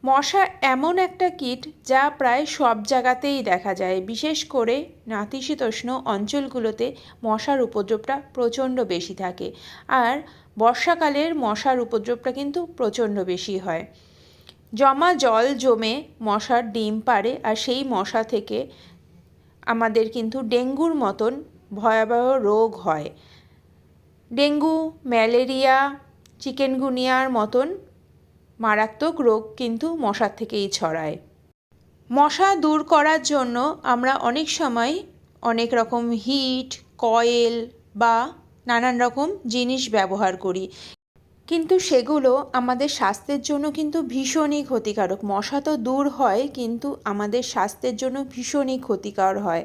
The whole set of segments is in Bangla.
মশা এমন একটা কীট যা প্রায় সব জায়গাতেই দেখা যায়। বিশেষ করে নাতিশীতোষ্ণ অঞ্চলগুলোতে মশার উপদ্রবটা প্রচণ্ড বেশি থাকে। আর বর্ষাকালের মশার উপদ্রবটা কিন্তু প্রচণ্ড বেশি হয়। জমা জল জমে মশার ডিম পাড়ে, আর সেই মশা থেকে আমাদের কিন্তু ডেঙ্গুর মতন ভয়াবহ রোগ হয়। ডেঙ্গু, ম্যালেরিয়া, চিকেনগুনিয়ার মতন মারাত্মক রোগ কিন্তু মশার থেকেই ছড়ায়। মশা দূর করার জন্য আমরা অনেক সময় অনেক রকম হিট, কয়েল বা নানান রকম জিনিস ব্যবহার করি, কিন্তু সেগুলো আমাদের স্বাস্থ্যের জন্য কিন্তু ভীষণই ক্ষতিকারক। মশা তো দূর হয়, কিন্তু আমাদের স্বাস্থ্যের জন্য ভীষণই ক্ষতিকর হয়।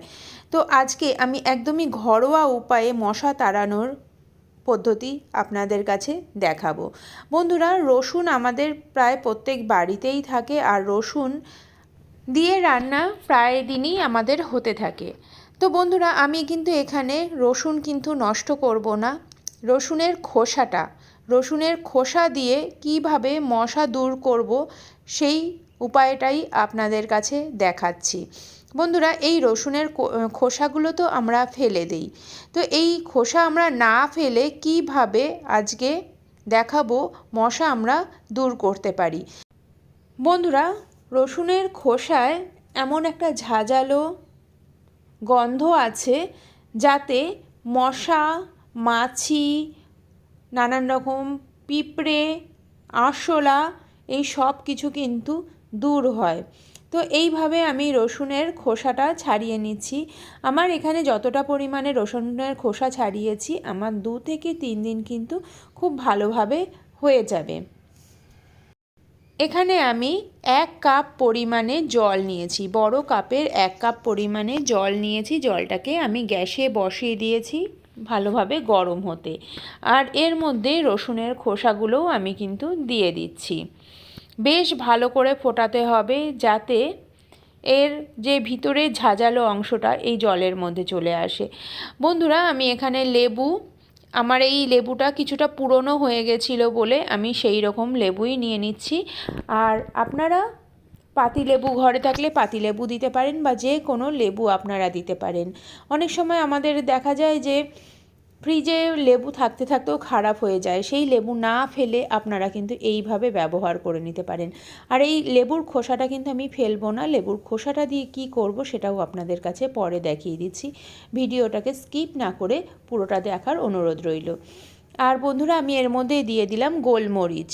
তো আজকে আমি একদমই ঘরোয়া উপায়ে মশা তাড়ানোর পদ্ধতি আপনাদের কাছে দেখাবো। বন্ধুরা, রসুন আমাদের প্রায় প্রত্যেক বাড়িতেই থাকে, আর রসুন দিয়ে রান্না প্রায় দিনই আমাদের হতে থাকে। তো বন্ধুরা, আমি কিন্তু এখানে রসুন কিন্তু নষ্ট করব না। রসুনের খোসা দিয়ে কিভাবে মশা দূর করব সেই উপায়টাই আপনাদের কাছে দেখাচ্ছি। বন্ধুরা, এই রসুনের খোসাগুলো তো আমরা ফেলে দিই, তো এই খোসা আমরা না ফেলে কিভাবে আজকে দেখাবো মশা আমরা দূর করতে পারি। বন্ধুরা, রসুনের খোসায় এমন একটা ঝাঁঝালো গন্ধ আছে যাতে মশা, মাছি, নানান রকম পিঁপড়ে, আরশোলা এই সব কিছু কিন্তু দূর হয়। তো এইভাবে আমি রসুনের খোসাটা ছাড়িয়ে নিচ্ছি। আমার এখানে যতটা পরিমাণে রসুনের খোসা ছাড়িয়েছি, আমার 2 থেকে 3 দিন কিন্তু খুব ভালোভাবে হয়ে যাবে। এখানে আমি 1 কাপ পরিমাণে জল নিয়েছি, বড় কাপের 1 কাপ পরিমাণে জল নিয়েছি। জলটাকে আমি গ্যাসে বসিয়ে দিয়েছি ভালোভাবে গরম হতে, আর এর মধ্যে রসুনের খোসাগুলোও আমি কিন্তু দিয়ে দিচ্ছি। বেশ ভালো করে ফোটাতে হবে যাতে এর যে ভিতরের ঝাঁঝালো অংশটা এই জলের মধ্যে চলে আসে। বন্ধুরা, আমি এখানে আমার এই লেবুটা কিছুটা পুরনো হয়ে গেছিলো বলে আমি সেই রকম লেবুই নিয়ে নিচ্ছি। আর আপনারা পাতিলেবু ঘরে থাকলে পাতিলেবু দিতে পারেন, বা যে কোনো লেবু আপনারা দিতে পারেন। অনেক সময় আমাদের দেখা যায় যে ফ্রিজে লেবু থাকতে থাকতেও খারাপ হয়ে যায়, সেই লেবু না ফেলে আপনারা কিন্তু এইভাবে ব্যবহার করে নিতে পারেন। আর এই লেবুর খোসাটা কিন্তু আমি ফেলবো না, লেবুর খোসাটা দিয়ে কি করব সেটাও আপনাদের কাছে পরে দেখিয়ে দিচ্ছি। ভিডিওটাকে স্কিপ না করে পুরোটা দেখার অনুরোধ রইল। আর বন্ধুরা, আমি এর মধ্যে দিয়ে দিলাম গোলমরিচ।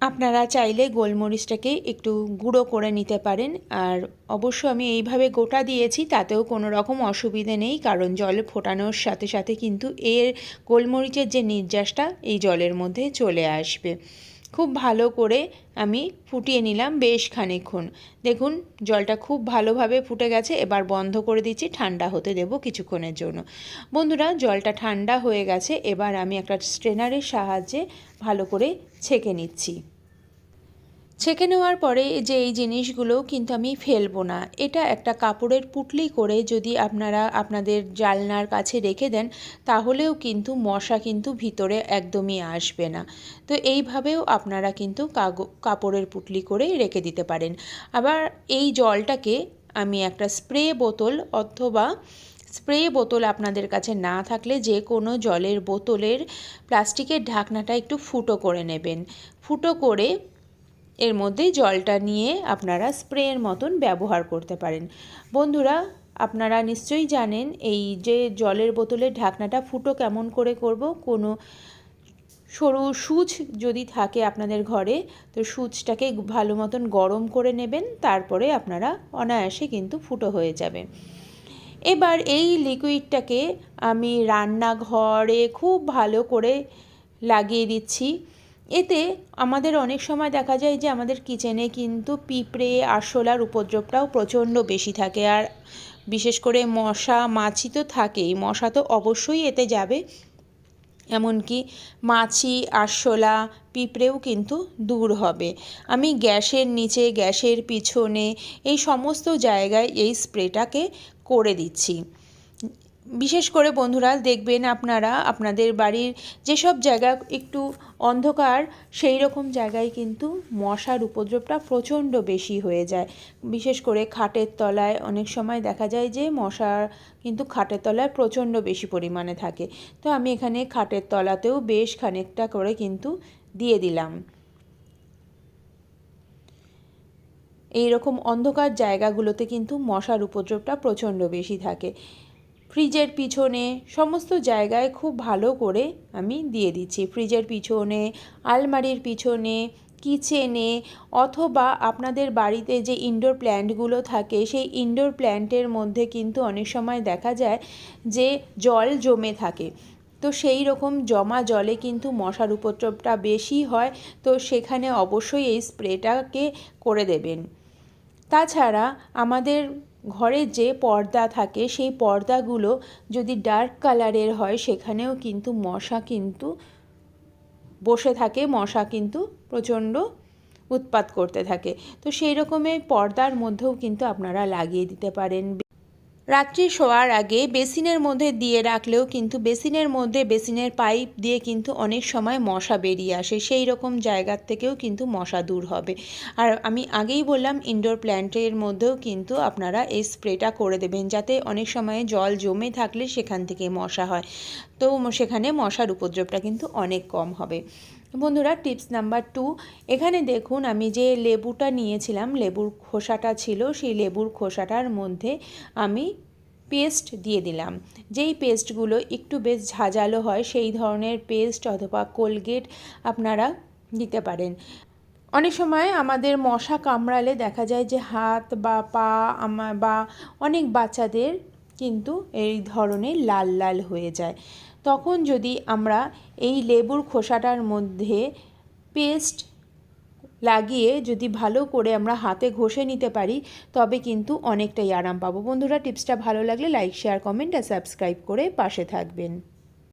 আপনারা চাইলে গোলমরিচটাকে একটু গুঁড়ো করে নিতে পারেন, আর অবশ্য আমি এইভাবে গোটা দিয়েছি, তাতেও কোনো রকম অসুবিধে নেই, কারণ জলে ফোটানোর সাথে সাথে কিন্তু এর গোলমরিচের যে নির্যাসটা এই জলের মধ্যে চলে আসবে। খুব ভালো করে আমি ফুটিয়ে নিলাম বেশ খানিকক্ষণ। দেখুন, জলটা খুব ভালোভাবে ফুটে গেছে। এবার বন্ধ করে দিচ্ছি, ঠান্ডা হতে দেব কিছুক্ষণের জন্য। বন্ধুরা, জলটা ঠান্ডা হয়ে গেছে। এবার আমি একটা স্ট্রেনারের সাহায্যে ভালো করে ছেঁকে নিচ্ছি। ছেঁকে নেওয়ার পরে যে এই জিনিসগুলো কিন্তু আমি ফেলবো না। এটা একটা কাপড়ের পুঁটলি করে যদি আপনারা আপনাদের জানলার কাছে রেখে দেন, তাহলেও কিন্তু মশা কিন্তু ভিতরে একদমই আসবে না। তো এইভাবেও আপনারা কিন্তু কাপড়ের পুঁটলি করে রেখে দিতে পারেন। আবার এই জলটাকে আমি একটা স্প্রে বোতল আপনাদের কাছে না থাকলে যে কোনো জলের বোতলের প্লাস্টিকের ঢাকনাটা একটু ফুটো করে নেবেন। ফুটো করে এর মধ্যে জলটা নিয়ে আপনারা স্প্রের মতন ব্যবহার করতে পারেন। বন্ধুরা, আপনারা নিশ্চয়ই জানেন এই যে জলের বোতলের ঢাকনাটা ফুটো কেমন করে করব। কোনো সরু সুচ যদি থাকে আপনাদের ঘরে, তো সুচটাকে ভালো মতন গরম করে নেবেন, তারপরে আপনারা অনায়াসে কিন্তু ফুটো হয়ে যাবে। এবার এই লিকুইডটাকে আমি রান্নাঘরে খুব ভালো করে লাগিয়ে দিচ্ছি। এতে আমাদের অনেক সময় দেখা যায় যে আমাদের কিচেনে কিন্তু পিঁপড়ে, আরশোলার উপদ্রবটাও প্রচণ্ড বেশি থাকে, আর বিশেষ করে মশা, মাছি তো থাকেই। মশা তো অবশ্যই এতে যাবে, এমনকি মাছি, আরশোলা, পিঁপড়েও কিন্তু দূর হবে। আমি গ্যাসের নিচে, গ্যাসের পিছনে এই সমস্ত জায়গায় এই স্প্রেটাকে করে দিচ্ছি। বিশেষ করে বন্ধুরা দেখবেন আপনারা আপনাদের বাড়ির যেসব জায়গা একটু অন্ধকার সেই রকম জায়গায় কিন্তু মশার উপদ্রবটা প্রচণ্ড বেশি হয়ে যায়। বিশেষ করে খাটের তলায় অনেক সময় দেখা যায় যে মশা কিন্তু খাটের তলায় প্রচণ্ড বেশি পরিমাণে থাকে। তো আমি এখানে খাটের তলাতেও বেশ খানিকটা করে কিন্তু দিয়ে দিলাম। এই রকম অন্ধকার জায়গাগুলোতে কিন্তু মশার উপদ্রবটা প্রচণ্ড বেশি থাকে। ফ্রিজের পিছনে সমস্ত জায়গায় খুব ভালো করে আমি দিয়ে দিচ্ছি। ফ্রিজের পিছনে, আলমারির পিছনে, কিচেনে, অথবা আপনাদের বাড়িতে যে ইনডোর প্ল্যান্টগুলো থাকে সেই ইনডোর প্ল্যান্টের মধ্যে কিন্তু অনেক সময় দেখা যায় যে জল জমে থাকে। তো সেই রকম জমা জলে কিন্তু মশার উপদ্রবটা বেশি হয়। তো সেখানে অবশ্যই এই স্প্রেটাকে করে দেবেন। তাছাড়া আমাদের ঘরের যে পর্দা থাকে সেই পর্দাগুলো যদি ডার্ক কালারের হয় সেখানেও কিন্তু মশা কিন্তু বসে থাকে, মশা কিন্তু প্রচণ্ড উৎপাত করতে থাকে। তো সেই রকমের পর্দার মধ্যেও কিন্তু আপনারা লাগিয়ে দিতে পারেন। রাত্রি শোয়ার আগে বেসিনের মধ্যে দিয়ে রাখলেও কিন্তু বেসিনের পাইপ দিয়ে কিন্তু অনেক সময় মশা বেরিয়ে আসে, সেই রকম জায়গার থেকেও কিন্তু মশা দূর হবে। আর আমি আগেই বললাম ইনডোর প্ল্যান্টের মধ্যেও কিন্তু আপনারা এই স্প্রেটা করে দেবেন, যাতে অনেক সময় জল জমে থাকলে সেখান থেকে মশা হয়, তো সেখানে মশার উপদ্রবটা কিন্তু অনেক কম হবে। বন্ধুরা, টিপস নাম্বার 2, এখানে দেখুন আমি যে লেবুটা নিয়েছিলাম, লেবুর খোসাটা ছিল, সেই লেবুর খোসাটার মধ্যে আমি পেস্ট দিয়ে দিলাম। যেই পেস্টগুলো একটু বেশ ঝাঁঝালো হয় সেই ধরনের পেস্ট অথবা কোলগেট আপনারা দিতে পারেন। অনেক সময় আমাদের মশা কামড়ালে দেখা যায় যে হাত বা পা বা অনেক বাচ্চাদের কিন্তু এই ধরনের লাল লাল হয়ে যায়। তখন যদি আমরা এই লেবুর খোসাটার মধ্যে পেস্ট লাগিয়ে যদি ভালো করে আমরা হাতে ঘষে নিতে পারি তবে কিন্তু অনেকটাই আরাম পাবো। বন্ধুরা, টিপসটা ভালো লাগলে লাইক, শেয়ার, কমেন্ট আর সাবস্ক্রাইব করে পাশে থাকবেন।